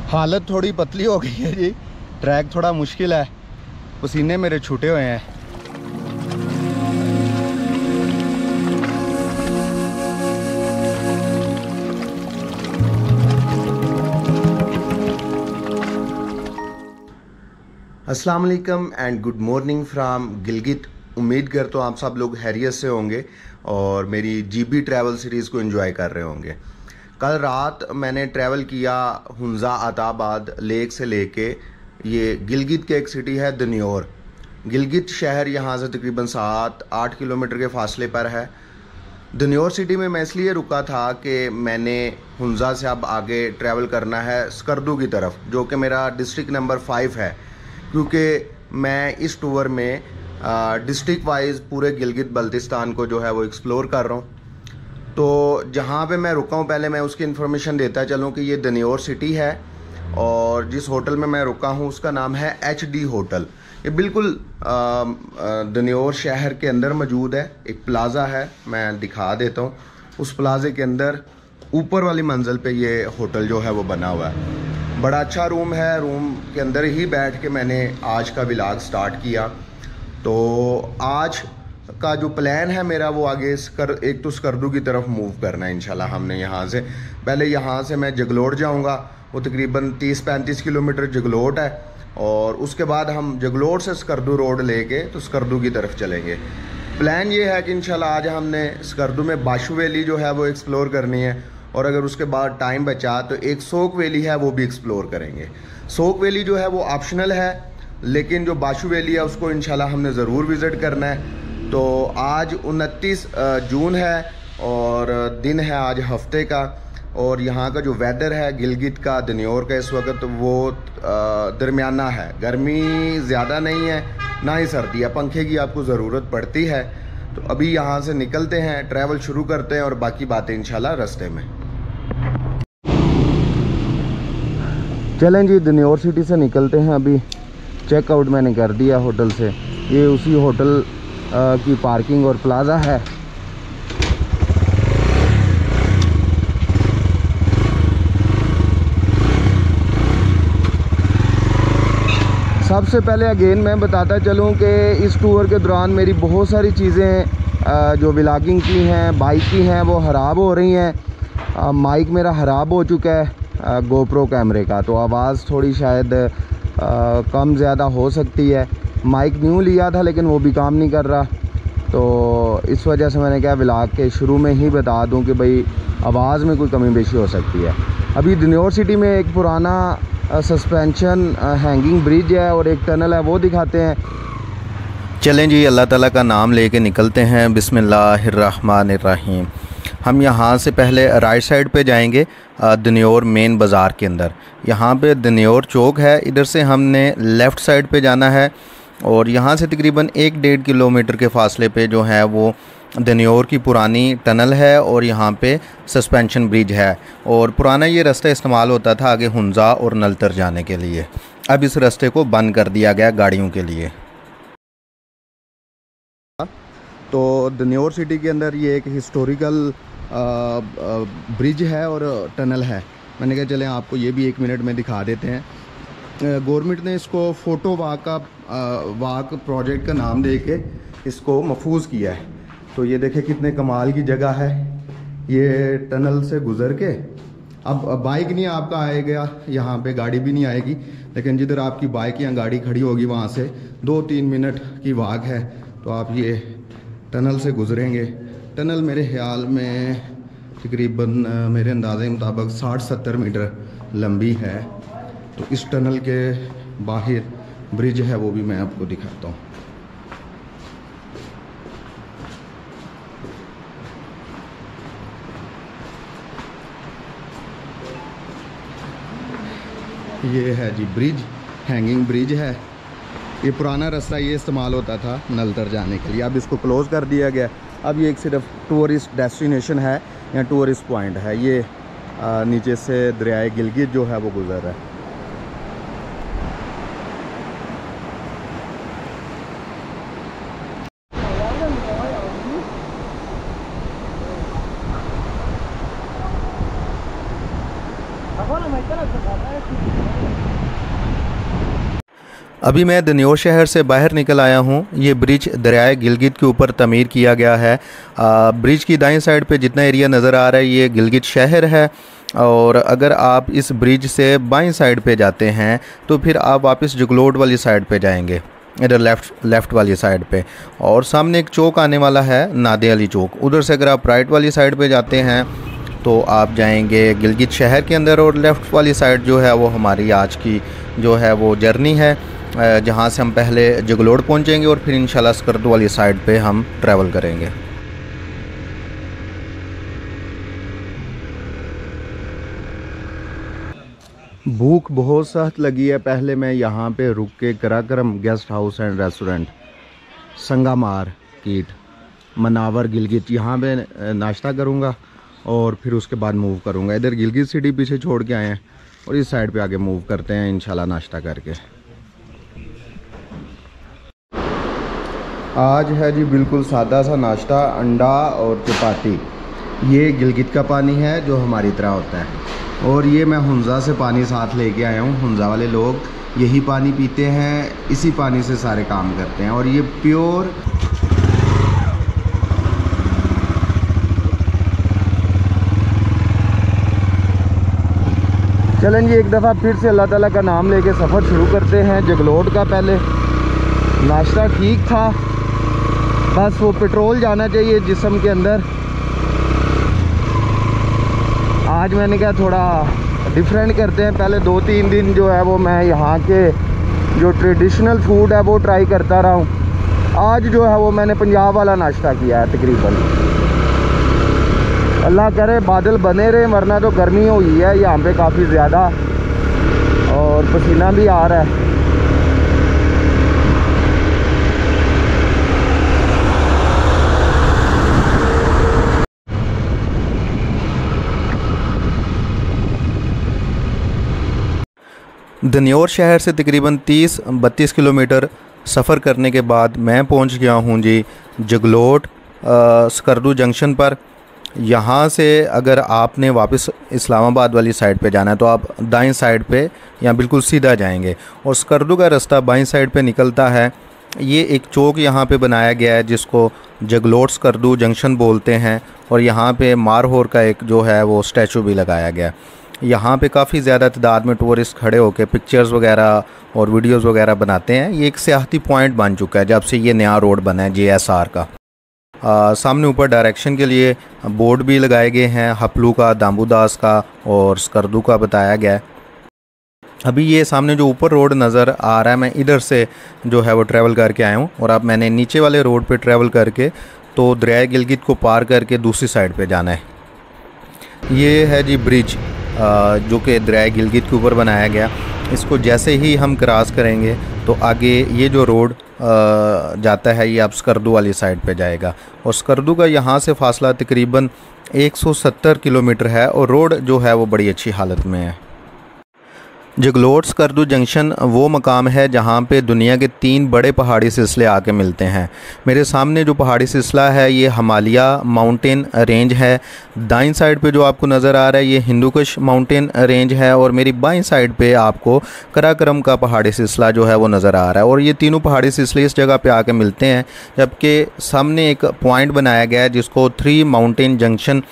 हालत थोड़ी पतली हो गई है जी, ट्रैक थोड़ा मुश्किल है, पसीने मेरे छूटे हुए हैं। अस्सलाम वालेकुम and good morning from Gilgit. उम्मीद करता हूँ आप सब लोग खैरियत से होंगे और मेरी जीबी ट्रैवल सीरीज़ को एंजॉय कर रहे होंगे। कल रात मैंने ट्रैवल किया हुंजा अताबाद लेक से लेके ये गिलगित के एक सिटी है दन्योर। गिलगित शहर यहाँ से तकरीबन 7-8 किलोमीटर के फासले पर है। दन्योर सिटी में मैं इसलिए रुका था कि मैंने हुंजा से अब आगे ट्रैवल करना है स्कर्दू की तरफ, जो कि मेरा डिस्ट्रिक्ट नंबर 5 है, क्योंकि मैं इस टूर में डिस्ट्रिक्ट वाइज पूरे गिलगित बल्तिस्तान को जो है वो एक्सप्लोर कर रहा हूँ। तो जहाँ पे मैं रुका हूँ पहले मैं उसकी इन्फॉर्मेशन देता चलूँ कि ये दन्योर सिटी है और जिस होटल में मैं रुका हूँ उसका नाम है HD होटल। ये बिल्कुल दन्योर शहर के अंदर मौजूद है। एक प्लाज़ा है, मैं दिखा देता हूँ। उस प्लाज़े के अंदर ऊपर वाली मंजिल पे ये होटल जो है वो बना हुआ है। बड़ा अच्छा रूम है, रूम के अंदर ही बैठ के मैंने आज का व्लॉग स्टार्ट किया। तो आज का जो प्लान है मेरा वो आगे एक तो स्कर्दू की तरफ मूव करना है इंशाल्लाह। हमने यहाँ से पहले यहाँ से मैं जगलोट जाऊँगा, वो तकरीबन 30-35 किलोमीटर जगलोट है, और उसके बाद हम जगलोट से स्कर्दू रोड लेके तो स्कर्दू की तरफ चलेंगे। प्लान ये है कि इंशाल्लाह आज हमने स्कर्दू में बाशु वैली जो है वो एक्सप्लोर करनी है, और अगर उसके बाद टाइम बचा तो एक सोक वैली है वो भी एक्सप्लोर करेंगे। सोक वैली जो है वो ऑप्शनल है, लेकिन जो बाशु वैली है उसको इंशाल्लाह हमने ज़रूर विज़िट करना है। तो आज 29 जून है और दिन है आज हफ्ते का, और यहाँ का जो वेदर है गिलगित का दन्योर का इस वक्त वो दरमियाना है। गर्मी ज़्यादा नहीं है ना ही सर्दी है, पंखे की आपको ज़रूरत पड़ती है। तो अभी यहाँ से निकलते हैं, ट्रैवल शुरू करते हैं और बाकी बातें इंशाल्लाह रास्ते में। चलें जी, दन्योर सिटी से निकलते हैं। अभी चेकआउट मैंने कर दिया होटल से। ये उसी होटल की पार्किंग और प्लाज़ा है। सबसे पहले अगेन मैं बताता चलूँ कि इस टूर के दौरान मेरी बहुत सारी चीज़ें जो व्लॉगिंग की हैं, बाइक की हैं, वो ख़राब हो रही हैं। माइक मेरा ख़राब हो चुका है गोप्रो कैमरे का, तो आवाज़ थोड़ी शायद कम ज़्यादा हो सकती है। माइक न्यू लिया था लेकिन वो भी काम नहीं कर रहा, तो इस वजह से मैंने कहा व्लॉग के शुरू में ही बता दूं कि भाई आवाज़ में कोई कमी बेशी हो सकती है। अभी दन्योर सिटी में एक पुराना सस्पेंशन हैंगिंग ब्रिज है और एक टनल है, वो दिखाते हैं। चलें जी, अल्लाह ताला का नाम लेके निकलते हैं। बिस्मिल्लाहिर्रहमानिर्रहीम। हम यहाँ से पहले राइट साइड पे जाएंगे दन्योर मेन बाज़ार के अंदर। यहाँ पे दन्योर चौक है, इधर से हमने लेफ़्ट साइड पे जाना है, और यहाँ से तकरीबन 1-1.5 किलोमीटर के फासले पे जो है वो दन्योर की पुरानी टनल है और यहाँ पे सस्पेंशन ब्रिज है। और पुराना ये रास्ता इस्तेमाल होता था आगे हुंजा और नलतर जाने के लिए। अब इस रास्ते को बंद कर दिया गया गाड़ियों के लिए। तो दन्योर सिटी के अंदर ये एक हिस्टोरिकल ब्रिज है और टनल है। मैंने कहा चलें आपको ये भी 1 मिनट में दिखा देते हैं। गवर्नमेंट ने इसको फ़ोटो वाक प्रोजेक्ट का नाम दे के इसको महफूज किया है। तो ये देखें कितने कमाल की जगह है। ये टनल से गुज़र के अब बाइक नहीं आपका आएगा, यहाँ पे गाड़ी भी नहीं आएगी, लेकिन जिधर आपकी बाइक या गाड़ी खड़ी होगी वहाँ से 2-3 मिनट की वाक है। तो आप ये टनल से गुज़रेंगे। टनल मेरे ख्याल में तकरीबन मेरे अंदाजे मुताबिक 60-70 मीटर लंबी है। तो इस टनल के बाहर ब्रिज है, वो भी मैं आपको दिखाता हूँ। ये है जी ब्रिज, हैंगिंग ब्रिज है। ये पुराना रास्ता ये इस्तेमाल होता था नलतर जाने के लिए, अब इसको क्लोज़ कर दिया गया। अब ये एक सिर्फ टूरिस्ट डेस्टिनेशन है या टूरिस्ट पॉइंट है। ये नीचे से दरियाए गिलगित जो है वो गुजर रहा है। अभी मैं दनियोर शहर से बाहर निकल आया हूँ। ये ब्रिज दरियाए गिलगित के ऊपर तमीर किया गया है। ब्रिज की दाईं साइड पे जितना एरिया नज़र आ रहा है ये गिलगित शहर है, और अगर आप इस ब्रिज से बाईं साइड पे जाते हैं तो फिर आप वापस जगलोट वाली साइड पे जाएंगे, इधर लेफ़्ट वाली साइड पे, और सामने एक चौक आने वाला है नादे अली चौक। उधर से अगर आप राइट वाली साइड पे जाते हैं तो आप जाएंगे गिलगित शहर के अंदर, और लेफ़्ट वाली साइड जो है वो हमारी आज की जो है वो जर्नी है, जहाँ से हम पहले जगलोट पहुँचेंगे और फिर इंशाल्लाह स्कर्दू वाली साइड पे हम ट्रैवल करेंगे। भूख बहुत सख्त लगी है। पहले मैं यहाँ पे रुक के Karakoram guest house and restaurant, Sangamar कीट, मनावर गिलगित, यहाँ पे नाश्ता करूँगा और फिर उसके बाद मूव करूँगा। इधर गिलगित सिटी पीछे छोड़ के आए हैं और इस साइड पे आगे मूव करते हैं इंशाल्लाह नाश्ता करके। आज है जी बिल्कुल सादा सा नाश्ता, अंडा और चपाती। ये गिलगित का पानी है जो हमारी तरह होता है, और ये मैं हुंजा से पानी साथ लेके आया हूँ। हुंजा वाले लोग यही पानी पीते हैं, इसी पानी से सारे काम करते हैं, और ये प्योर चलें जी एक दफ़ा फिर से अल्लाह ताला का नाम लेके सफ़र शुरू करते हैं जगलोट का। पहले नाश्ता ठीक था, बस वो पेट्रोल जाना चाहिए जिस्म के अंदर। आज मैंने कहा थोड़ा डिफरेंट करते हैं। पहले 2-3 दिन जो है वो मैं यहाँ के जो ट्रेडिशनल फूड है वो ट्राई करता रहा हूँ। आज जो है वो मैंने पंजाब वाला नाश्ता किया है तकरीबन। अल्लाह करे बादल बने रहे, वरना तो गर्मी हुई है यहाँ पे काफ़ी ज़्यादा और पसीना भी आ रहा है। दनियोर शहर से तकरीबन 30-32 किलोमीटर सफ़र करने के बाद मैं पहुंच गया हूं जी जगलोट स्कर्दू जंक्शन पर। यहाँ से अगर आपने वापस इस्लामाबाद वाली साइड पे जाना है तो आप दाईं साइड पे या बिल्कुल सीधा जाएंगे, और स्कर्दू का रास्ता बाईं साइड पे निकलता है। ये एक चौक यहाँ पे बनाया गया है जिसको जगलोट स्कर्दू जंक्शन बोलते हैं, और यहाँ पे मारहोर का एक जो है वो स्टैचू भी लगाया गया। यहाँ पे काफ़ी ज़्यादा तादाद में टूरिस्ट खड़े होकर पिक्चर्स वगैरह और वीडियोस वगैरह बनाते हैं। ये एक सियाहती पॉइंट बन चुका है जब से ये नया रोड बना है JSR का। सामने ऊपर डायरेक्शन के लिए बोर्ड भी लगाए गए हैं, हपलू का, दाम्बूदास का और स्कर्दू का बताया गया है। अभी ये सामने जो ऊपर रोड नज़र आ रहा है, मैं इधर से जो है वो ट्रैवल करके आया हूँ, और अब मैंने नीचे वाले रोड पे ट्रैवल करके तो दरियाए गिलगित को पार करके दूसरी साइड पे जाना है। ये है जी ब्रिज जो कि दरियाए गिलगित के ऊपर बनाया गया। इसको जैसे ही हम क्रॉस करेंगे तो आगे ये जो रोड जाता है ये अब स्कर्दू वाली साइड पे जाएगा, और स्कर्दू का यहाँ से फासला तकरीबन 170 किलोमीटर है, और रोड जो है वो बड़ी अच्छी हालत में है। जगलोट स्कर्दू जंक्शन वो मकाम है जहाँ पे दुनिया के 3 बड़े पहाड़ी सिलसिले आके मिलते हैं। मेरे सामने जो पहाड़ी सिलसिला है ये हिमालय माउंटेन रेंज है, दाईं साइड पे जो आपको नज़र आ रहा है ये हिंदुकुश माउंटेन रेंज है, और मेरी बाईं साइड पे आपको कराक्रम का पहाड़ी सिलसिला जो है वो नज़र आ रहा है। और ये तीनों पहाड़ी सिलसिले इस जगह पे आके मिलते हैं, जबकि सामने एक पॉइंट बनाया गया है जिसको 3 माउंटेन जंक्शन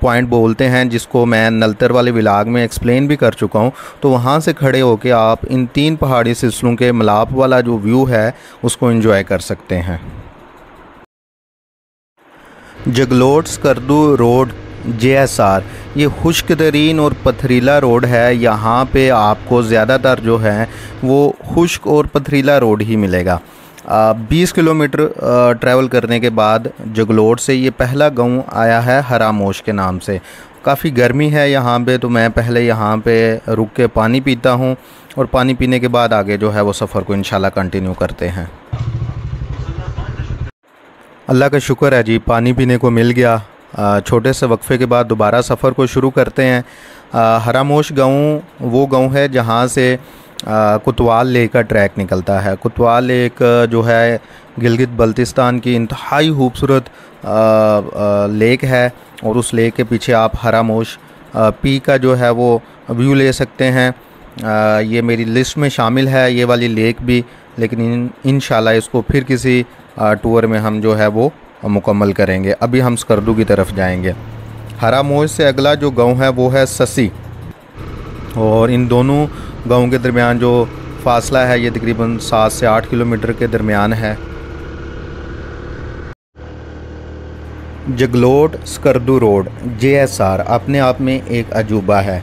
पॉइंट बोलते हैं, जिसको मैं नलतर वाले व्लॉग में एक्सप्लेन भी कर चुका हूं। तो वहां से खड़े होकर आप इन 3 पहाड़ी सिलसिलों के मिलाप वाला जो व्यू है उसको एंजॉय कर सकते हैं। जगलोट स्कर्दू रोड JSR ये खुश्क तरीन और पथरीला रोड है। यहाँ पे आपको ज़्यादातर जो है वो खुश्क और पथरीला रोड ही मिलेगा। 20 किलोमीटर ट्रैवल करने के बाद जगलोट से ये पहला गांव आया है हरामोश के नाम से। काफ़ी गर्मी है यहाँ पे, तो मैं पहले यहाँ पे रुक के पानी पीता हूँ, और पानी पीने के बाद आगे जो है वो सफ़र को इंशाल्लाह कंटिन्यू करते हैं। अल्लाह का शुक्र है जी, पानी पीने को मिल गया। छोटे से वक्फे के बाद दोबारा सफ़र को शुरू करते हैं। हरामोश गांव वो गांव है जहाँ से कुतवाल लेक का ट्रैक निकलता है। कुतवाल लेक जो है गिलगित बल्तिस्तान की इंतहाई खूबसूरत लेक है, और उस लेक के पीछे आप हरामोश पी का जो है वो व्यू ले सकते हैं। ये मेरी लिस्ट में शामिल है ये वाली लेक भी, लेकिन इंशाल्लाह इसको फिर किसी टूर में हम जो है वो मुकम्मल करेंगे। अभी हम स्कर्दू की तरफ जाएंगे। हरा मोज से अगला जो गांव है वो है ससी, और इन दोनों गांवों के दरमियान जो फासला है ये तकरीबन 7 से 8 किलोमीटर के दरमियान है। जगलोट स्कर्दू रोड JSR अपने आप में एक अजूबा है।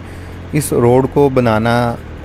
इस रोड को बनाना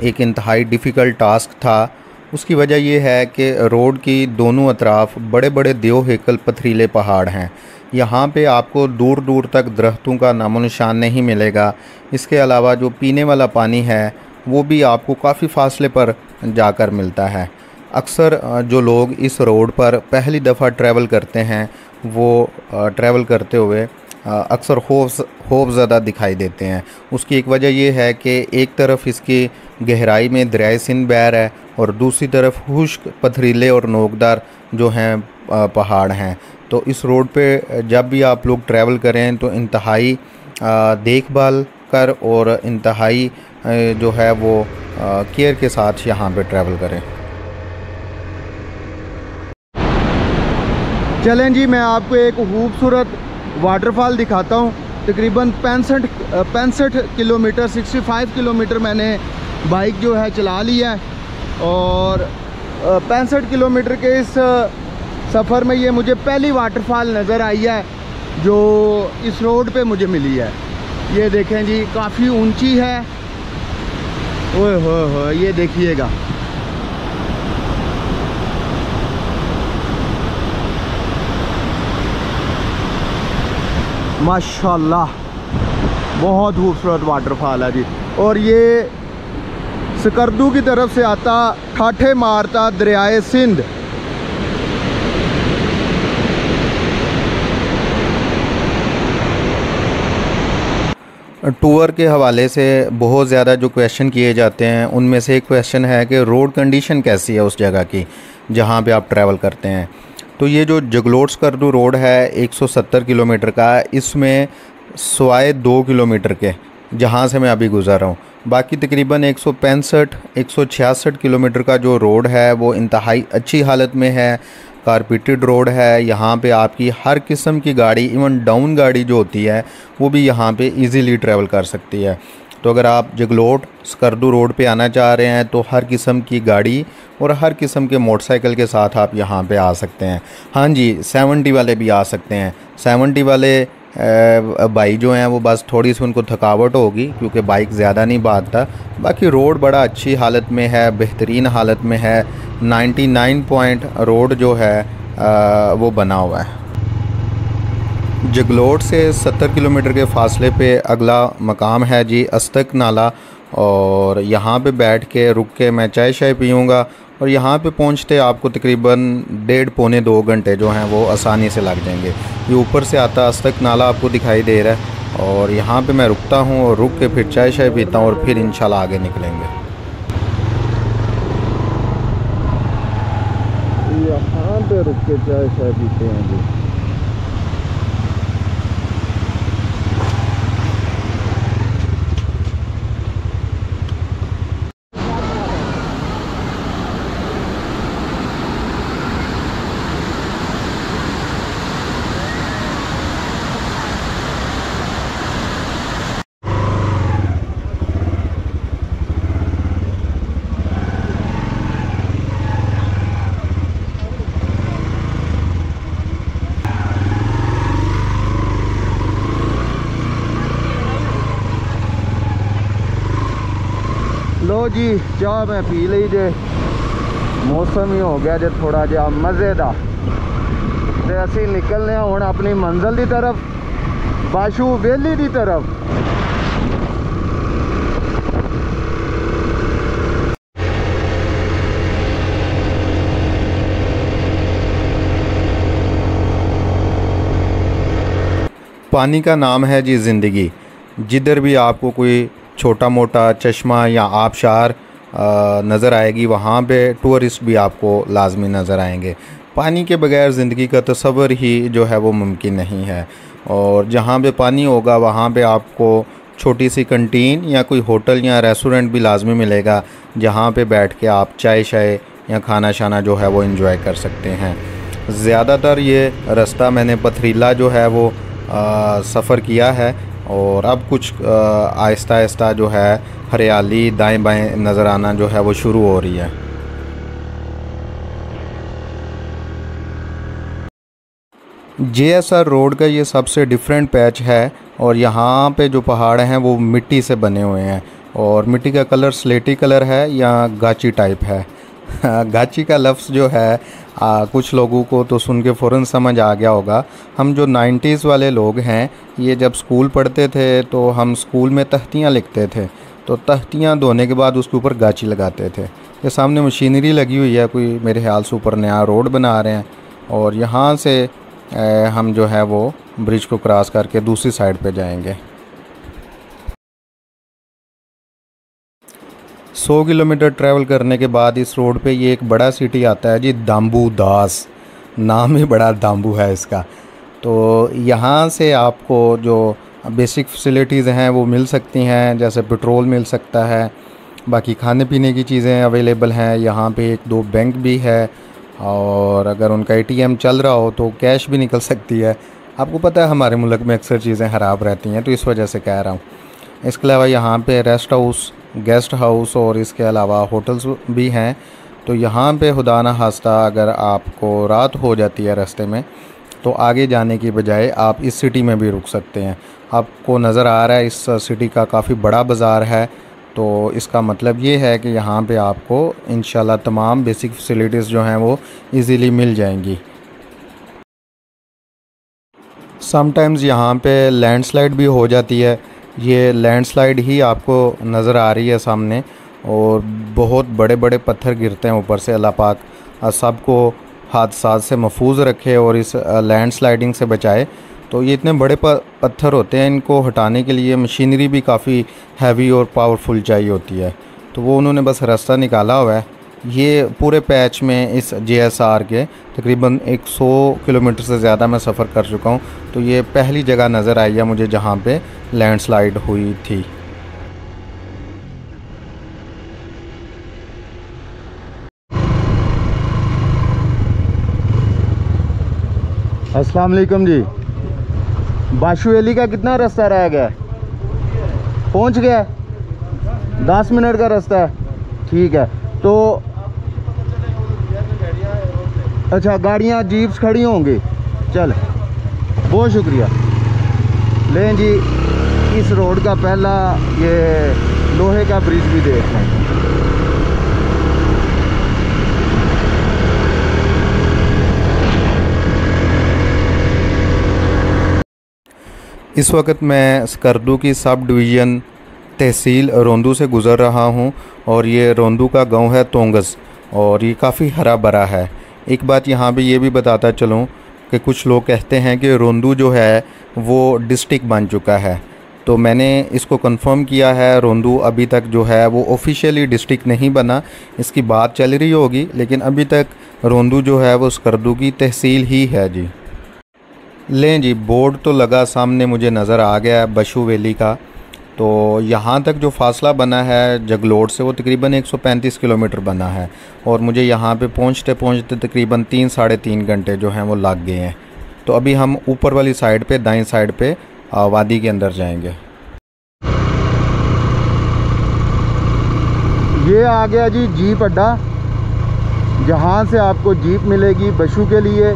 एक इंतहाई डिफ़िकल्ट टास्क था। उसकी वजह यह है कि रोड की दोनों अतराफ बड़े बड़े देव हेकल पथरीले पहाड़ हैं। यहाँ पे आपको दूर दूर तक दरख्तों का नामो निशान नहीं मिलेगा। इसके अलावा जो पीने वाला पानी है वो भी आपको काफ़ी फासले पर जाकर मिलता है। अक्सर जो लोग इस रोड पर पहली दफ़ा ट्रैवल करते हैं वो ट्रैवल करते हुए अक्सर खौफ ज़्यादा दिखाई देते हैं। उसकी एक वजह यह है कि एक तरफ इसकी गहराई में दरियाए सिंध बह है और दूसरी तरफ खुश्क पथरीले और नोकदार जो हैं पहाड़ हैं। तो इस रोड पे जब भी आप लोग ट्रैवल करें तो इंतहाई देखभाल कर और इंतहाई जो है वो केयर के साथ यहाँ पे ट्रैवल करें। चलें जी, मैं आपको एक खूबसूरत वाटरफॉल दिखाता हूँ। तकरीबन 65 किलोमीटर 65 किलोमीटर मैंने बाइक जो है चला लिया है, और 65 किलोमीटर के इस सफ़र में ये मुझे पहली वाटरफॉल नज़र आई है जो इस रोड पे मुझे मिली है। ये देखें जी, काफ़ी ऊंची है। ओए हो, ये देखिएगा। माशाल्लाह बहुत खूबसूरत वाटरफॉल है जी। और ये स्कर्दू की तरफ से आता, ठाठे मारता दरियाए सिंध। टूर के हवाले से बहुत ज़्यादा जो क्वेश्चन किए जाते हैं उनमें से एक क्वेश्चन है कि रोड कंडीशन कैसी है उस जगह की जहाँ पे आप ट्रैवल करते हैं। तो ये जो जगलोट स्कर्दू रोड है 170 किलोमीटर का, इसमें सवाए 2 किलोमीटर के जहाँ से मैं अभी गुज़र रहा हूँ, बाकी तकरीबन 165-166 किलोमीटर का जो रोड है वो इंतहाई अच्छी हालत में है। कारपेटेड रोड है। यहाँ पे आपकी हर किस्म की गाड़ी, इवन डाउन गाड़ी जो होती है वो भी यहाँ पे इजीली ट्रैवल कर सकती है। तो अगर आप जगलोट स्कर्दू रोड पे आना चाह रहे हैं तो हर किस्म की गाड़ी और हर किस्म के मोटरसाइकिल के साथ आप यहाँ पे आ सकते हैं। हाँ जी, 70 वाले भी आ सकते हैं। 70 वाले भाई जो हैं वो बस थोड़ी सी उनको थकावट होगी क्योंकि बाइक ज़्यादा नहीं भागता। बाकी रोड बड़ा अच्छी हालत में है, बेहतरीन हालत में है। 99 पॉइंट रोड जो है वो बना हुआ है। जगलोट से 70 किलोमीटर के फासले पे अगला मकाम है जी अस्तक नाला, और यहाँ पे बैठ के रुक के मैं चाय शाय पीऊँगा, और यहाँ पे पहुँचते आपको तकरीबन 1.5-2 घंटे जो हैं वो आसानी से लग जाएंगे। ये ऊपर से आता अस्तक नाला आपको दिखाई दे रहा है, और यहाँ पे मैं रुकता हूँ और रुक के फिर चाय शाय पीता हूँ और फिर इंशाल्लाह आगे निकलेंगे। यहाँ पे रुक के चाय शाय पीते हैं जी। लो जी, चाह मैं पी ली जे, मौसम ही हो गया जे थोड़ा जहा मज़ेदार। ते असी निकलने हुण अपनी मंजिल की तरफ, बाशू वेली की तरफ। पानी का नाम है जी ज़िंदगी। जिधर भी आपको कोई छोटा मोटा चश्मा या आबशार नज़र आएगी वहाँ पे टूरिस्ट भी आपको लाजमी नज़र आएंगे। पानी के बगैर ज़िंदगी का तस्वर ही जो है वो मुमकिन नहीं है, और जहाँ पे पानी होगा वहाँ पे आपको छोटी सी कंटीन या कोई होटल या रेस्टोरेंट भी लाजमी मिलेगा, जहाँ पे बैठ के आप चाय शाय या खाना शाना जो है वो एंजॉय कर सकते हैं। ज़्यादातर ये रास्ता मैंने पथरीला जो है वो सफ़र किया है, और अब कुछ आहिस्ता आहिस्ता जो है हरियाली दाएं बाएं नज़र आना जो है वो शुरू हो रही है। JSR रोड का ये सबसे डिफरेंट पैच है, और यहाँ पे जो पहाड़ हैं वो मिट्टी से बने हुए हैं, और मिट्टी का कलर स्लेटी कलर है या गाची टाइप है। गाची का लफ्ज़ जो है कुछ लोगों को तो सुन के फ़ौरन समझ आ गया होगा। हम जो 90s वाले लोग हैं, ये जब स्कूल पढ़ते थे तो हम स्कूल में तख्तियाँ लिखते थे, तो तख्तियाँ धोने के बाद उसके ऊपर गाची लगाते थे। ये सामने मशीनरी लगी हुई है, कोई मेरे ख्याल से ऊपर नया रोड बना रहे हैं, और यहाँ से हम जो है वो ब्रिज को क्रॉस करके दूसरी साइड पे जाएंगे। 100 किलोमीटर ट्रैवल करने के बाद इस रोड पे ये एक बड़ा सिटी आता है जी, दाम्बू दास। नाम ही बड़ा दाम्बू है इसका। तो यहाँ से आपको जो बेसिक फैसिलिटीज़ हैं वो मिल सकती हैं, जैसे पेट्रोल मिल सकता है, बाकी खाने पीने की चीज़ें अवेलेबल हैं। यहाँ पे 1-2 बैंक भी है, और अगर उनका ATM चल रहा हो तो कैश भी निकल सकती है। आपको पता है हमारे मुल्क में अक्सर चीज़ें ख़राब रहती हैं, तो इस वजह से कह रहा हूँ। इसके अलावा यहाँ पे रेस्ट हाउस, गेस्ट हाउस और इसके अलावा होटल्स भी हैं। तो यहाँ पे खुदा ना खास्ता अगर आपको रात हो जाती है रास्ते में, तो आगे जाने की बजाय आप इस सिटी में भी रुक सकते हैं। आपको नज़र आ रहा है इस सिटी का काफ़ी बड़ा बाज़ार है, तो इसका मतलब ये है कि यहाँ पे आपको इंशाल्लाह तमाम बेसिक फैसिलिटीज़ जो हैं वो इजीली मिल जाएंगी। समटाइम्स यहाँ पे लैंडस्लाइड भी हो जाती है। ये लैंडस्लाइड ही आपको नज़र आ रही है सामने, और बहुत बड़े बड़े पत्थर गिरते हैं ऊपर से। अल्लाह पाक सबको हादसात से महफूज रखे और इस लैंडस्लाइडिंग से बचाए। तो ये इतने बड़े पत्थर होते हैं, इनको हटाने के लिए मशीनरी भी काफ़ी हैवी और पावरफुल चाहिए होती है, तो वो उन्होंने बस रास्ता निकाला हुआ है। ये पूरे पैच में इस JSR के तकरीबन 100 किलोमीटर से ज़्यादा मैं सफ़र कर चुका हूँ, तो ये पहली जगह नज़र आई है मुझे जहाँ पे लैंडस्लाइड हुई थी। अस्सलाम वालेकुम जी। बाशु वैली का कितना रास्ता रह गया? पहुंच गया? 10 मिनट का रास्ता है, ठीक है। तो अच्छा, गाड़ियां जीप्स खड़ी होंगी। चल, बहुत शुक्रिया। लें जी, इस रोड का पहला ये लोहे का ब्रिज भी देख लें। इस वक्त मैं स्कर्दू की सब डिवीज़न तहसील रोंदू से गुज़र रहा हूं, और ये रोंदू का गांव है तोंगस, और ये काफ़ी हरा भरा है। एक बात यहाँ पे ये भी बताता चलूँ कि कुछ लोग कहते हैं कि रोंदू जो है वो डिस्ट्रिक्ट बन चुका है, तो मैंने इसको कंफर्म किया है। रोंदू अभी तक जो है वो ऑफिशियली डिस्ट्रिक्ट नहीं बना, इसकी बात चल रही होगी, लेकिन अभी तक रोंदू जो है वो स्कर्दू की तहसील ही है जी। लें जी, बोर्ड तो लगा सामने मुझे नज़र आ गया बशु वैली का। तो यहाँ तक जो फासला बना है जगलोट से वो तकरीबन 135 किलोमीटर बना है, और मुझे यहाँ पे पहुँचते पहुँचते तकरीबन 3-3.5 घंटे जो हैं वो लग गए हैं। तो अभी हम ऊपर वाली साइड पे, दाईं साइड पे वादी के अंदर जाएंगे। ये आ गया जी जीप अड्डा, जहाँ से आपको जीप मिलेगी बशु के लिए,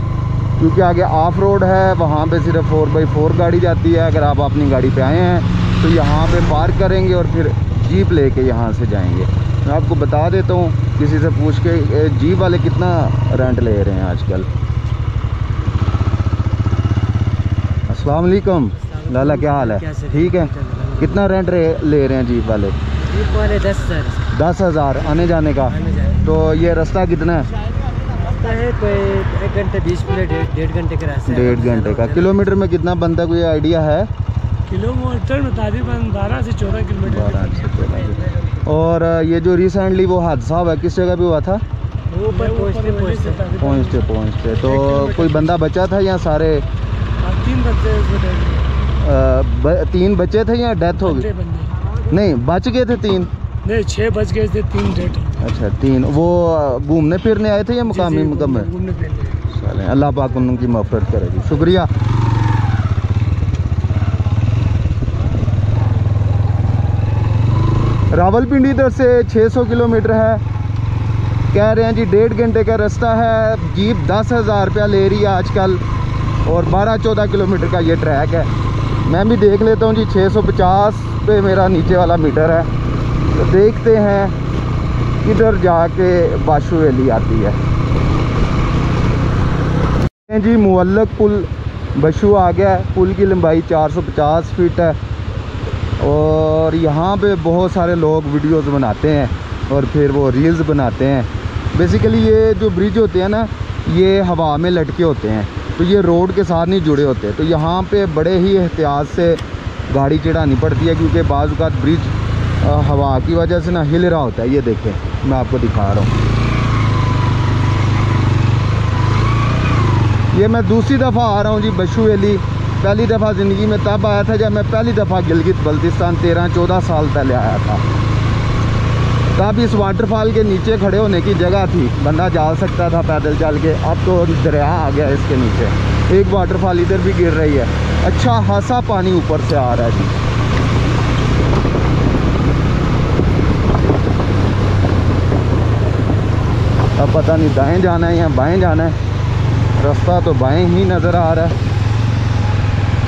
क्योंकि आगे ऑफ रोड है। वहाँ पे सिर्फ 4x4 गाड़ी जाती है। अगर आप अपनी गाड़ी पे आए हैं तो यहाँ पे पार्क करेंगे और फिर जीप लेके यहाँ से जाएंगे। मैं आपको बता देता हूँ, किसी से पूछ के जीप वाले कितना रेंट ले रहे हैं आजकल। अस्सलाम वालेकुम लाला, क्या हाल है? ठीक है। कितना रेंट ले रहे हैं जीप वाले? जीप वाले 10,000। 10,000 आने जाने का? तो ये रास्ता कितना है? है कोई 1 घंटे 20 मिनट, 1.5 घंटे का रास्ता है। 1.5 घंटे का। किलोमीटर में कितना बनता है, कोई आइडिया है? किलोमीटर में तकरीबन 12 से 14 किलोमीटर। और ये जो रिसेंटली वो हादसा हुआ किस जगह पे हुआ था? वो ऊपर पहुँचते तो कोई बंदा बचा था या सारे? 3 बच्चे 3 बचे थे या डेथ हो गई? बंदे नहीं, बच गए थे 3? नहीं, 6 बच गए थे, 3 डेथ हो गए। अच्छा 3। वो घूमने फिरने आए थे या मुकामी मुकम्मल? घूमने फिरने। चलें, अल्लाह पाक उनकी मग़फ़िरत करेगी। शुक्रिया। रावलपिंडी इधर से 600 किलोमीटर है। कह रहे हैं जी 1.5 घंटे का रास्ता है। जीप 10,000 रुपया ले रही है आजकल, और 12-14 किलोमीटर का ये ट्रैक है। मैं भी देख लेता हूँ जी, 650 पे मेरा नीचे वाला मीटर है। तो देखते हैं किधर जाके बाशु वैली आती है जी। मुअल्लक पुल बशु आ गया। पुल की लंबाई 450 फीट है, और यहाँ पे बहुत सारे लोग वीडियोस बनाते हैं और फिर वो रील्स बनाते हैं। बेसिकली ये जो ब्रिज होते हैं ना, ये हवा में लटके होते हैं, तो ये रोड के साथ नहीं जुड़े होते। तो यहाँ पे बड़े ही एहतियात से गाड़ी चढ़ानी पड़ती है, क्योंकि बाज़ औक़ात ब्रिज हवा की वजह से ना हिल रहा होता है। ये देखें, मैं आपको दिखा रहा हूँ। ये मैं दूसरी दफ़ा आ रहा हूँ जी बशु वैली। पहली दफ़ा ज़िंदगी में तब आया था जब मैं पहली दफ़ा गिलगित बल्तिस्तान 13-14 साल पहले आया था। तब इस वाटरफॉल के नीचे खड़े होने की जगह थी, बंदा जा सकता था पैदल चल के। अब तो दरिया आ गया इसके नीचे। एक वाटरफॉल इधर भी गिर रही है, अच्छा खासा पानी ऊपर से आ रहा है जी। अब पता नहीं दाएं जाना है या बाएं जाना है। रास्ता तो बाएं ही नज़र आ रहा है,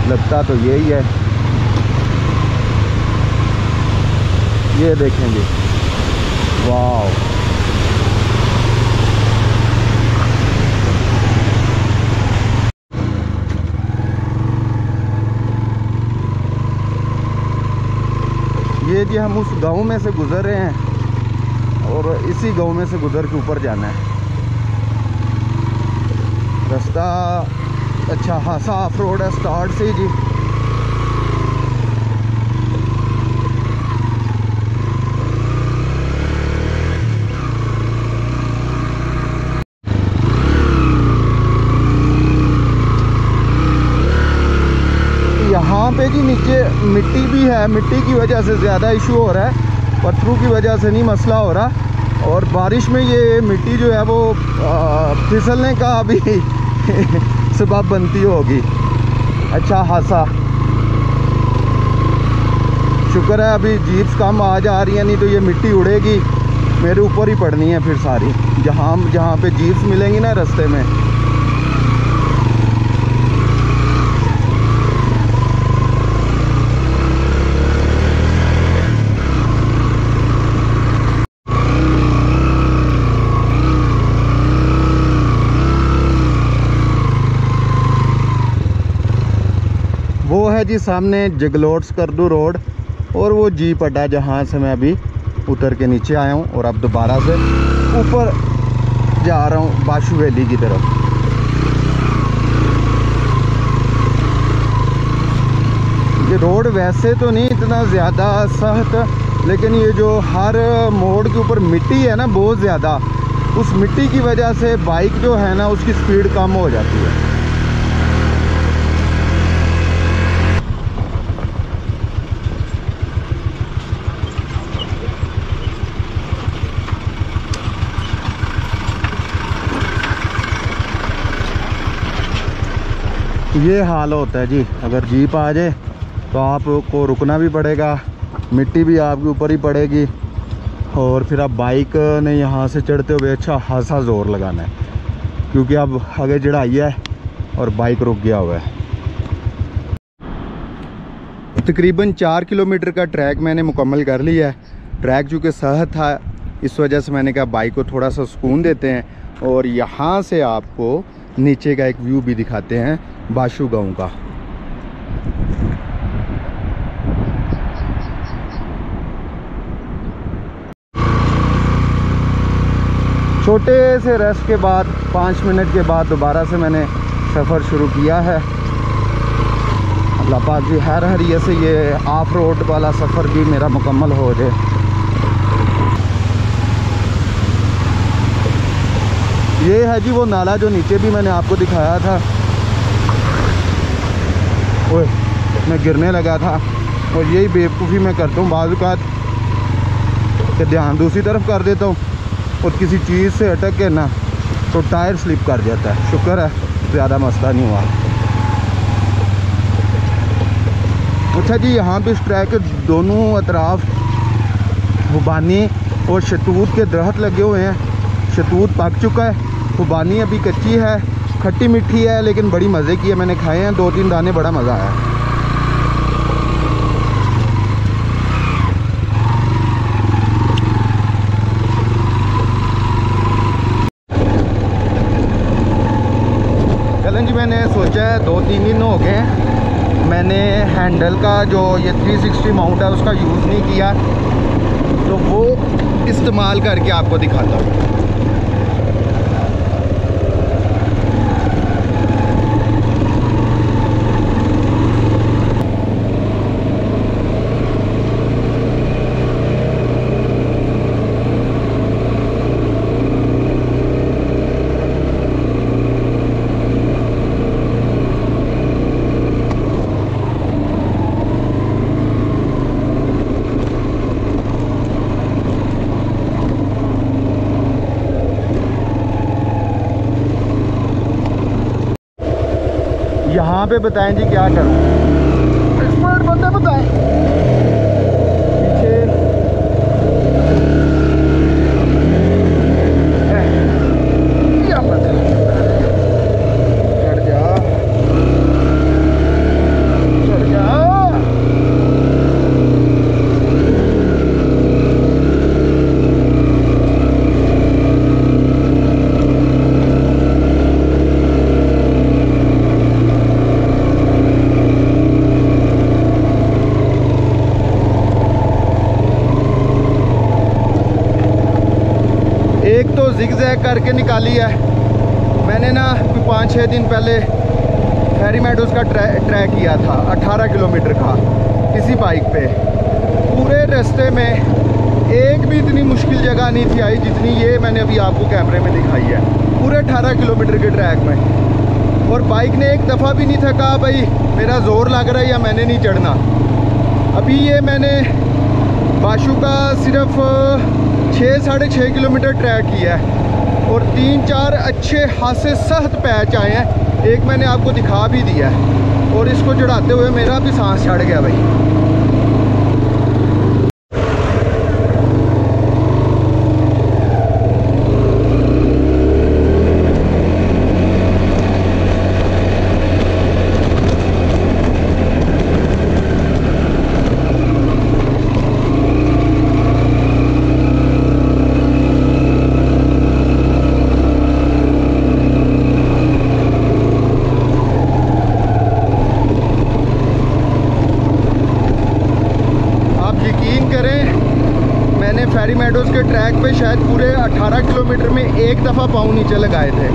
लगता तो यही है। ये देखें जी, वाह। ये जी हम उस गांव में से गुजर रहे हैं, और इसी गांव में से गुजर के ऊपर जाना है। रास्ता अच्छा खासा ऑफ रोड है स्टार्ट से ही जी। यहाँ पे जी नीचे मिट्टी भी है, मिट्टी की वजह से ज़्यादा इशू हो रहा है, पत्थरों की वजह से नहीं मसला हो रहा। और बारिश में ये मिट्टी जो है वो फिसलने का भी सबब बनती होगी अच्छा खासा। शुक्र है अभी जीप्स कम आ जा रही है, नहीं तो ये मिट्टी उड़ेगी, मेरे ऊपर ही पड़नी है फिर सारी, जहाँ पे जीप्स मिलेंगी ना रास्ते में। वो है जी सामने जगलोट स्कर्दू रोड, और वो जीप अड्डा जहाँ से मैं अभी उतर के नीचे आया हूँ, और अब दोबारा से ऊपर जा रहा हूँ बाशु वैली की तरफ। ये रोड वैसे तो नहीं इतना ज़्यादा सख्त, लेकिन ये जो हर मोड़ के ऊपर मिट्टी है ना बहुत ज़्यादा, उस मिट्टी की वजह से बाइक जो है ना उसकी स्पीड कम हो जाती है। ये हाल होता है जी, अगर जीप आ जाए तो आपको रुकना भी पड़ेगा, मिट्टी भी आपके ऊपर ही पड़ेगी, और फिर आप बाइक ने यहाँ से चढ़ते हुए अच्छा खासा ज़ोर लगाना है, क्योंकि अब आगे चढ़ाई है और बाइक रुक गया हुआ है। तकरीबन 4 किलोमीटर का ट्रैक मैंने मुकम्मल कर लिया है। ट्रैक चूँकि सहज था, इस वजह से मैंने कहा बाइक को थोड़ा सा सुकून देते हैं, और यहाँ से आपको नीचे का एक व्यू भी दिखाते हैं बाशु गांव का। छोटे से रेस्ट के बाद 5 मिनट के बाद दोबारा से मैंने सफ़र शुरू किया है। अल्लाह पाक जी हर हरिया से ये ऑफ रोड वाला सफ़र भी मेरा मुकम्मल हो जाए। ये है जी वो नाला जो नीचे भी मैंने आपको दिखाया था। ओए मैं गिरने लगा था। और यही बेवकूफ़ी मैं करता हूँ बाज़ औक़ात कि ध्यान दूसरी तरफ कर देता हूँ और किसी चीज़ से अटक के ना तो टायर स्लिप कर जाता है। शुक्र है ज़्यादा मसला नहीं हुआ। अच्छा जी, यहाँ पे इस ट्रैक के दोनों अतराफ खुबानी और शतूत के दरख्त लगे हुए हैं। शतूत पक चुका है, खुबानी अभी कच्ची है, खट्टी मीठी है, लेकिन बड़ी मज़े की है। मैंने खाए हैं 2-3 दाने, बड़ा मज़ा आया। चलें जी, मैंने सोचा है 2-3 दिन हो गए मैंने हैंडल का जो ये 360 माउंट है उसका यूज़ नहीं किया, तो वो इस्तेमाल करके आपको दिखाता हूँ। यहाँ पे बताएं जी क्या करूँ, एक्सपर्ट बंदे बताएं। पीछे क्या पता, चढ़ जा चढ़ जा। एक तो जिगजैग करके निकाली है मैंने ना, 5-6 दिन पहले फेरी मेडोज़ का ट्रैक किया था 18 किलोमीटर का किसी बाइक पे। पूरे रास्ते में एक भी इतनी मुश्किल जगह नहीं थी आई जितनी ये मैंने अभी आपको कैमरे में दिखाई है, पूरे 18 किलोमीटर के ट्रैक में। और बाइक ने एक दफ़ा भी नहीं था कहा भाई मेरा ज़ोर लग रहा है या मैंने नहीं चढ़ना। अभी ये मैंने बाशु का सिर्फ 6-6.5 किलोमीटर ट्रैक किया है और 3-4 अच्छे खासे सख्त पैच आए हैं। एक मैंने आपको दिखा भी दिया है और इसको चढ़ाते हुए मेरा भी सांस चढ़ गया भाई। फेरी मेडोज़ के ट्रैक पे शायद पूरे 18 किलोमीटर में एक दफ़ा पाँव नीचे लगाए थे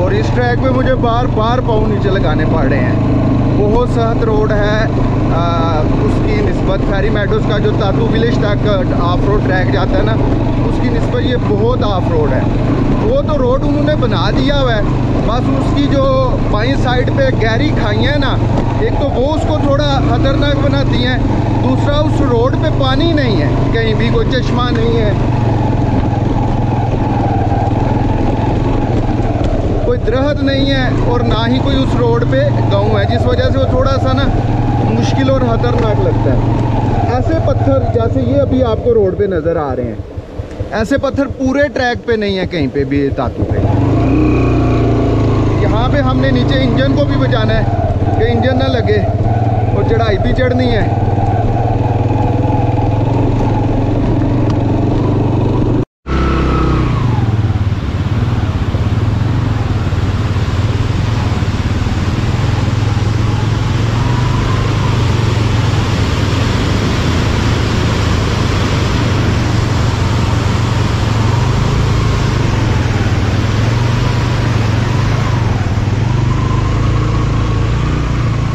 और इस ट्रैक पे मुझे बार बार पाँव नीचे लगाने पड़ रहे हैं। बहुत सख्त रोड है उसकी निस्बत फेरी मेडोज़ का जो तातू विलेज तक ऑफ रोड ट्रैक जाता है ना, उसकी निस्बत ये बहुत ऑफ रोड है। वो तो रोड उन्होंने बना दिया हुआ है, बस उसकी जो बाईं साइड पे गहरी खाइयाँ हैं ना, एक तो वो उसको थोड़ा खतरनाक बनाती हैं, दूसरा उस रोड पे पानी नहीं है, कहीं भी कोई चश्मा नहीं है, कोई दरख्त नहीं है और ना ही कोई उस रोड पे गाँव है, जिस वजह से वो थोड़ा सा ना मुश्किल और खतरनाक लगता है। ऐसे पत्थर जैसे ये अभी आपको रोड पे नज़र आ रहे हैं, ऐसे पत्थर पूरे ट्रैक पे नहीं है कहीं पे भी तातू पे। यहाँ पे हमने नीचे इंजन को भी बचाना है कि इंजन ना लगे और चढ़ाई भी चढ़नी है।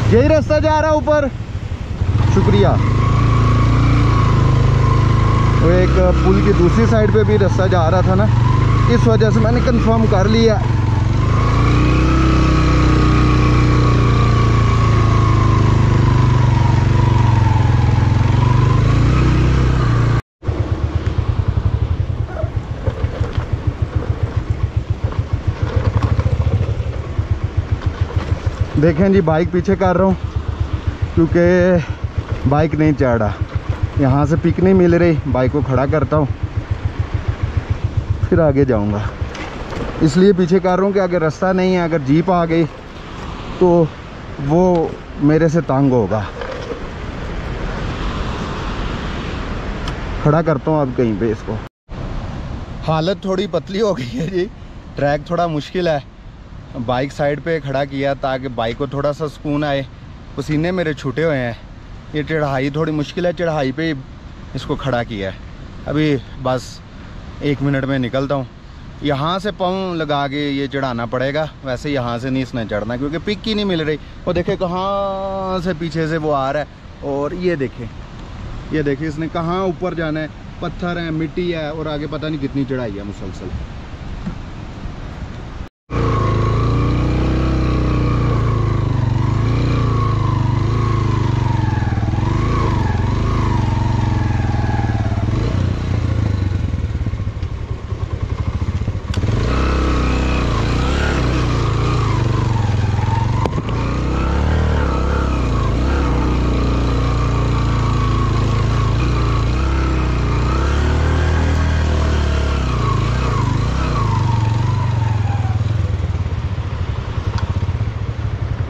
यही रास्ता जा रहा है ऊपर, शुक्रिया। वो एक पुल की दूसरी साइड पे भी रास्ता जा रहा था ना, इस वजह से मैंने कंफर्म कर लिया। देखें जी, बाइक पीछे कर रहा हूँ क्योंकि बाइक नहीं चढ़ रहा, यहाँ से पिक नहीं मिल रही। बाइक को खड़ा करता हूँ फिर आगे जाऊँगा, इसलिए पीछे कर रहा हूँ कि अगर रास्ता नहीं है, अगर जीप आ गई तो वो मेरे से तंग होगा। खड़ा करता हूँ अब कहीं पे इसको। हालत थोड़ी पतली हो गई है जी, ट्रैक थोड़ा मुश्किल है। बाइक साइड पे खड़ा किया ताकि बाइक को थोड़ा सा सुकून आए। पसीने मेरे छूटे हुए हैं, ये चढ़ाई थोड़ी मुश्किल है, चढ़ाई पे इसको खड़ा किया है। अभी बस 1 मिनट में निकलता हूँ। यहाँ से पाँव लगा के ये चढ़ाना पड़ेगा, वैसे यहाँ से नहीं इसने चढ़ना क्योंकि पिक ही नहीं मिल रही। वो देखे कहाँ से पीछे से वो आ रहा है, और ये देखे इसने कहाँ ऊपर जाना है। पत्थर है, मिट्टी है, और आगे पता नहीं कितनी चढ़ाई है मुसलसल।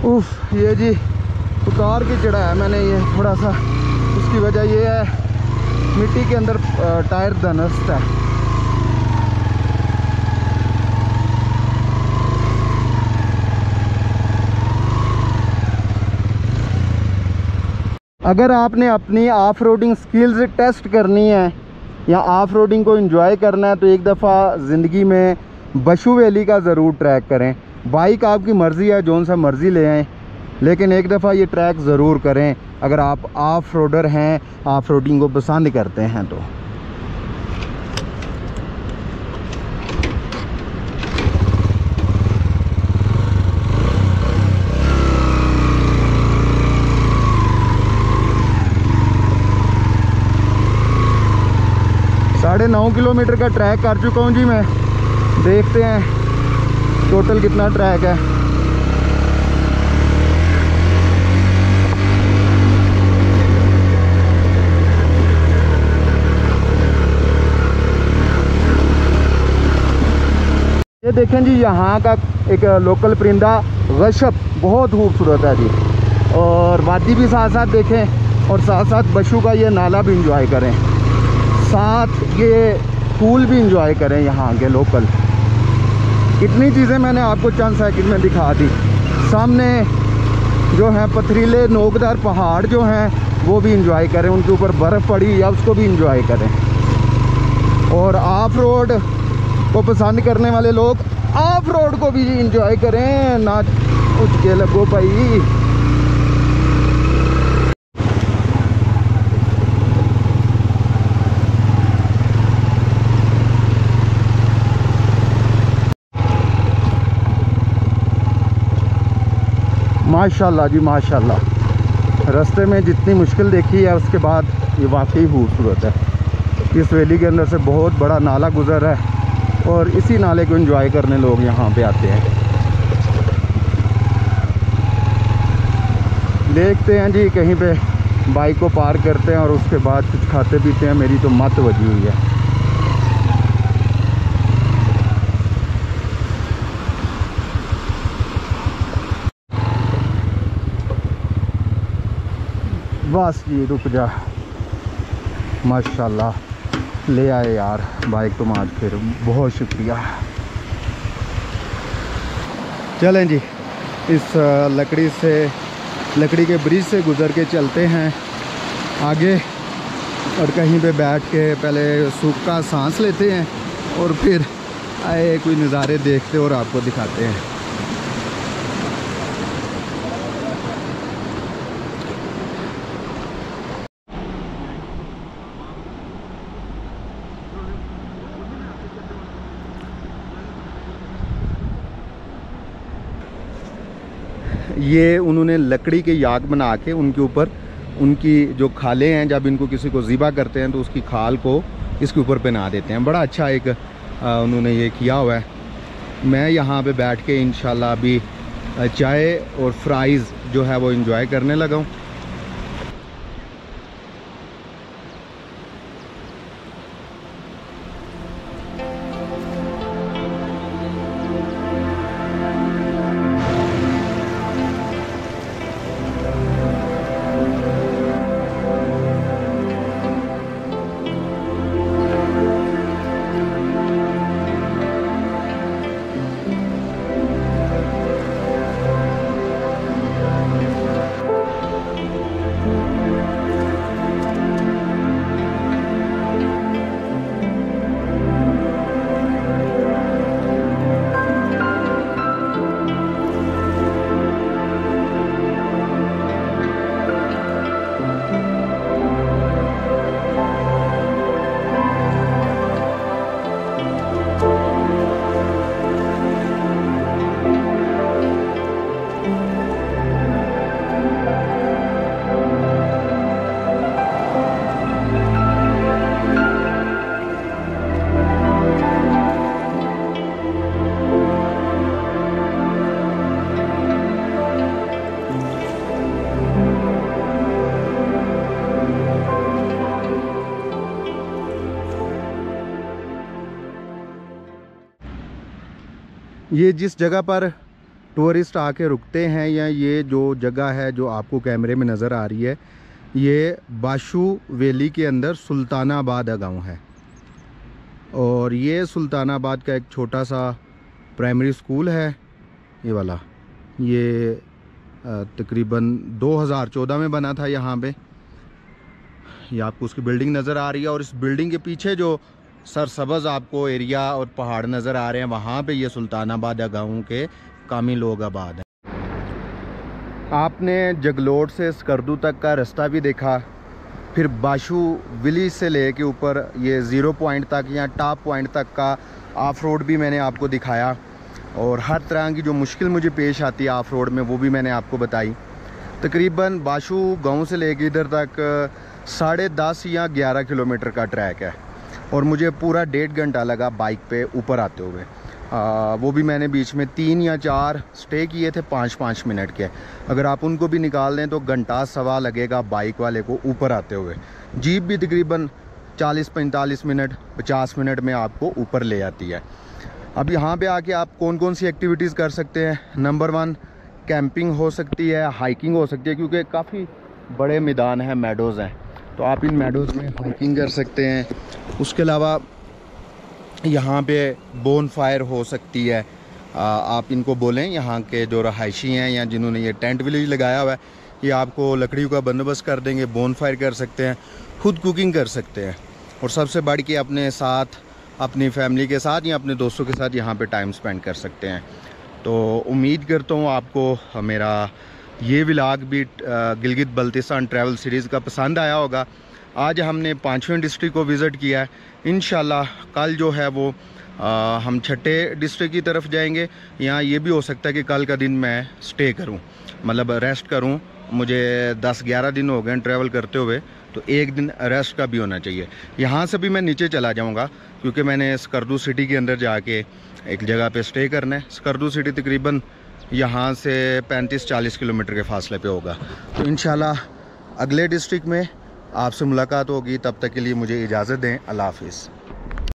उफ, ये जी उतार के चढ़ा है मैंने ये थोड़ा सा। उसकी वजह ये है मिट्टी के अंदर टायर धनस्त है। अगर आपने अपनी ऑफ रोडिंग स्किल्स टेस्ट करनी है या ऑफ रोडिंग को एंजॉय करना है तो एक दफ़ा ज़िंदगी में बशू वैली का ज़रूर ट्रैक करें। बाइक आपकी मर्ज़ी है, जौन सा मर्ज़ी ले आएँ, लेकिन एक दफ़ा ये ट्रैक ज़रूर करें अगर आप ऑफ रोडर हैं, ऑफ रोडिंग को पसंद करते हैं तो। साढ़े 9 किलोमीटर का ट्रैक कर चुका हूँ जी मैं। देखते हैं टोटल कितना ट्रैक है। ये देखें जी, यहाँ का एक लोकल परिंदा गशप बहुत खूबसूरत है जी, और वादी भी साथ साथ देखें और साथ साथ बशू का ये नाला भी इंजॉय करें, साथ ये फूल भी इंजॉय करें यहाँ के लोकल। इतनी चीज़ें मैंने आपको चंद सेकंड में दिखा दी। सामने जो है पथरीले नोकदार पहाड़ जो हैं वो भी इंजॉय करें, उनके ऊपर बर्फ़ पड़ी या उसको भी इंजॉय करें। और ऑफ रोड को पसंद करने वाले लोग ऑफ रोड को भी इंजॉय करें, ना कुछ के लगो भाई। माशाल्लाह जी माशाल्लाह, रास्ते में जितनी मुश्किल देखी है उसके बाद ये वाकई खूबसूरत है। इस वैली के अंदर से बहुत बड़ा नाला गुजर है और इसी नाले को एंजॉय करने लोग यहाँ पे आते हैं। देखते हैं जी, कहीं पे बाइक को पार्क करते हैं और उसके बाद कुछ खाते पीते हैं। मेरी तो मत बजी हुई है। बस जी रुक जा, माशाल्लाह ले आए यार बाइक तुम आज, फिर बहुत शुक्रिया। चलें जी, इस लकड़ी के ब्रिज से गुज़र के चलते हैं आगे, और कहीं पे बैठ के पहले सूखा सांस लेते हैं और फिर आए कोई नज़ारे देखते और आपको दिखाते हैं। ये उन्होंने लकड़ी के याक बना के उनके ऊपर उनकी जो खालें हैं, जब इनको किसी को ज़िबा करते हैं तो उसकी खाल को इसके ऊपर पहना देते हैं। बड़ा अच्छा एक उन्होंने ये किया हुआ है। मैं यहाँ पे बैठ के इंशाल्लाह अभी चाय और फ्राइज़ जो है वो एंजॉय करने लगा हूँ। ये जिस जगह पर टूरिस्ट आके रुकते हैं या ये जो जगह है जो आपको कैमरे में नज़र आ रही है, ये बाशू वैली के अंदर सुल्तानाबाद गांव है। और ये सुल्तानाबाद का एक छोटा सा प्राइमरी स्कूल है, ये वाला। ये तकरीबन 2014 में बना था यहाँ पे। ये आपको उसकी बिल्डिंग नज़र आ रही है और इस बिल्डिंग के पीछे जो सरसब्ज़ आपको एरिया और पहाड़ नज़र आ रहे हैं, वहाँ पे ये सुल्तानाबाद गाँव के कामी लोग आबाद हैं। आपने जगलोट से स्कर्दू तक का रास्ता भी देखा, फिर बाशू विलेज से लेके ऊपर ये 0 पॉइंट तक या टॉप पॉइंट तक का ऑफ रोड भी मैंने आपको दिखाया। और हर तरह की जो मुश्किल मुझे पेश आती है ऑफ रोड में वो भी मैंने आपको बताई। तकरीबन बाशू गांव से लेके इधर तक 10.5 या 11 किलोमीटर का ट्रैक है और मुझे पूरा 1.5 घंटा लगा बाइक पे ऊपर आते हुए। वो भी मैंने बीच में 3 या 4 स्टे किए थे 5-5 मिनट के। अगर आप उनको भी निकाल दें तो घंटा सवा लगेगा बाइक वाले को ऊपर आते हुए। जीप भी तकरीबन 40-45 मिनट 50 मिनट में आपको ऊपर ले आती है। अब यहाँ पे आके आप कौन कौन सी एक्टिविटीज़ कर सकते हैं? नंबर 1 कैंपिंग हो सकती है, हाइकिंग हो सकती है, क्योंकि काफ़ी बड़े मैदान हैं, मेडोज़ हैं, तो आप इन मेडोज़ में हाइकिंग कर सकते हैं। उसके अलावा यहाँ पे बोन फायर हो सकती है। आप इनको बोलें, यहाँ के जो रहायशी हैं या जिन्होंने ये टेंट विलेज लगाया हुआ है, ये आपको लकड़ियों का बंदोबस्त कर देंगे। बोन फायर कर सकते हैं, खुद कुकिंग कर सकते हैं और सबसे बढ़ के अपने साथ, अपनी फैमिली के साथ या अपने दोस्तों के साथ यहाँ पे टाइम स्पेंड कर सकते हैं। तो उम्मीद करता हूँ आपको मेरा ये व्लॉग भी गिलगित बल्तिस्तान ट्रैवल सीरीज़ का पसंद आया होगा। आज हमने 5वें डिस्ट्रिक्ट को विज़िट किया है। इंशाल्लाह कल जो है वो हम 6ठे डिस्ट्रिक्ट की तरफ जाएंगे। यहाँ ये भी हो सकता है कि कल का दिन मैं स्टे करूँ, मतलब रेस्ट करूँ। मुझे 10-11 दिन हो गए ट्रैवल करते हुए, तो एक दिन रेस्ट का भी होना चाहिए। यहाँ से भी मैं नीचे चला जाऊँगा क्योंकि मैंने स्कर्दू सिटी के अंदर जाके एक जगह पे स्टे करना है। स्कर्दू सिटी तकरीबन यहाँ से 35-40 किलोमीटर के फासले पे होगा। तो इंशाल्लाह अगले डिस्ट्रिक्ट में आपसे मुलाकात होगी। तब तक के लिए मुझे इजाज़त दें। अल्लाह हाफिज़।